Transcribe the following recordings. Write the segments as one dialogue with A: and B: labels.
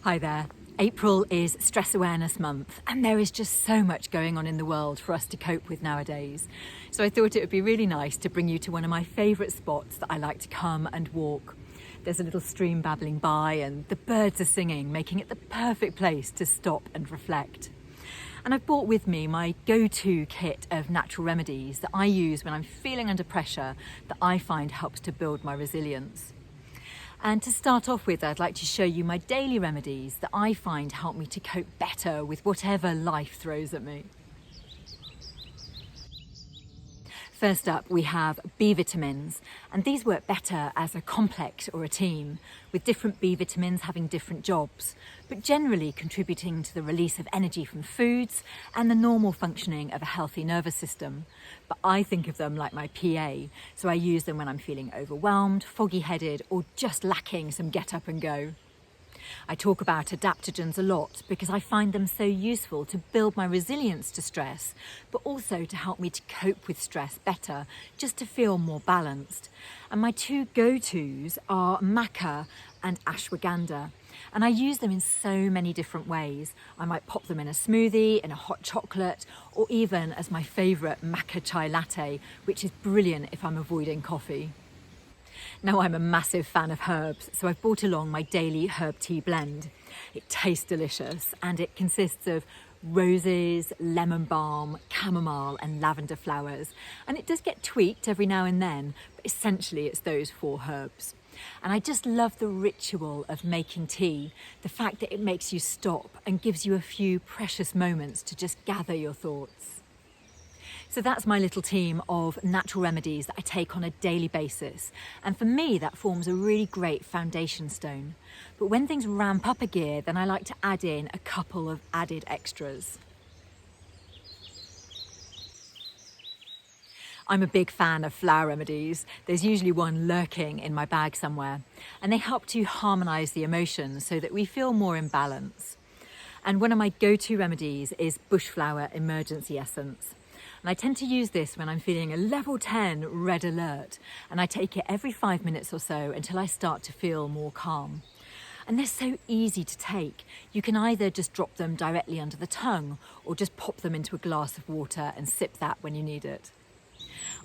A: Hi there. April is Stress Awareness Month, and there is just so much going on in the world for us to cope with nowadays. So I thought it would be really nice to bring you to one of my favourite spots that I like to come and walk. There's a little stream babbling by and the birds are singing, making it the perfect place to stop and reflect. And I've brought with me my go-to kit of natural remedies that I use when I'm feeling under pressure, that I find helps to build my resilience. And to start off with, I'd like to show you my daily remedies that I find help me to cope better with whatever life throws at me. First up, we have B vitamins, and these work better as a complex or a team, with different B vitamins having different jobs, but generally contributing to the release of energy from foods and the normal functioning of a healthy nervous system. But I think of them like my PA, so I use them when I'm feeling overwhelmed, foggy-headed, or just lacking some get up and go. I talk about adaptogens a lot because I find them so useful to build my resilience to stress, but also to help me to cope with stress better, just to feel more balanced. And my two go-tos are maca and ashwagandha. And I use them in so many different ways. I might pop them in a smoothie, in a hot chocolate, or even as my favourite maca chai latte, which is brilliant if I'm avoiding coffee. Now, I'm a massive fan of herbs, so I've brought along my daily herb tea blend. It tastes delicious and it consists of roses, lemon balm, chamomile and lavender flowers. And it does get tweaked every now and then, but essentially it's those 4 herbs. And I just love the ritual of making tea, the fact that it makes you stop and gives you a few precious moments to just gather your thoughts. So that's my little team of natural remedies that I take on a daily basis. And for me, that forms a really great foundation stone. But when things ramp up a gear, then I like to add in a couple of added extras. I'm a big fan of flower remedies. There's usually one lurking in my bag somewhere, and they help to harmonise the emotions so that we feel more in balance. And one of my go-to remedies is Bushflower Emergency Essence. And I tend to use this when I'm feeling a level 10 red alert, and I take it every 5 minutes or so until I start to feel more calm. And they're so easy to take. You can either just drop them directly under the tongue or just pop them into a glass of water and sip that when you need it.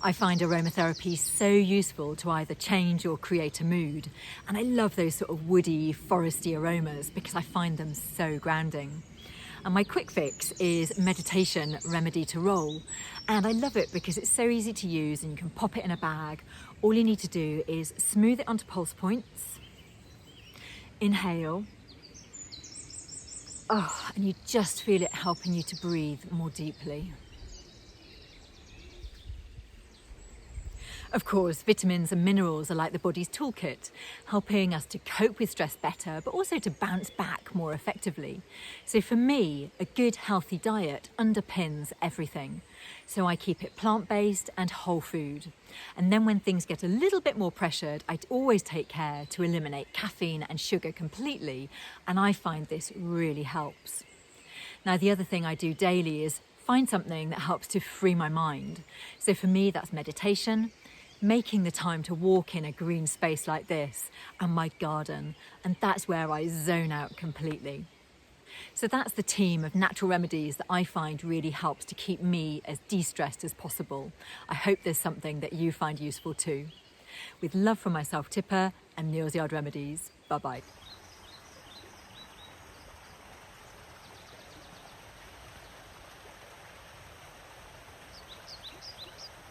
A: I find aromatherapy so useful to either change or create a mood, and I love those sort of woody, foresty aromas because I find them so grounding. And my quick fix is meditation remedy to roll. And I love it because it's so easy to use and you can pop it in a bag. All you need to do is smooth it onto pulse points, inhale, and you just feel it helping you to breathe more deeply. Of course, vitamins and minerals are like the body's toolkit, helping us to cope with stress better, but also to bounce back more effectively. So for me, a good healthy diet underpins everything. So I keep it plant-based and whole food. And then when things get a little bit more pressured, I always take care to eliminate caffeine and sugar completely, and I find this really helps. Now, the other thing I do daily is find something that helps to free my mind. So for me, that's meditation, making the time to walk in a green space like this, and my garden, and that's where I zone out completely. So that's the team of natural remedies that I find really helps to keep me as de-stressed as possible. I hope there's something that you find useful too. With love from myself, Tipper, and Neal's Yard Remedies. Bye-bye.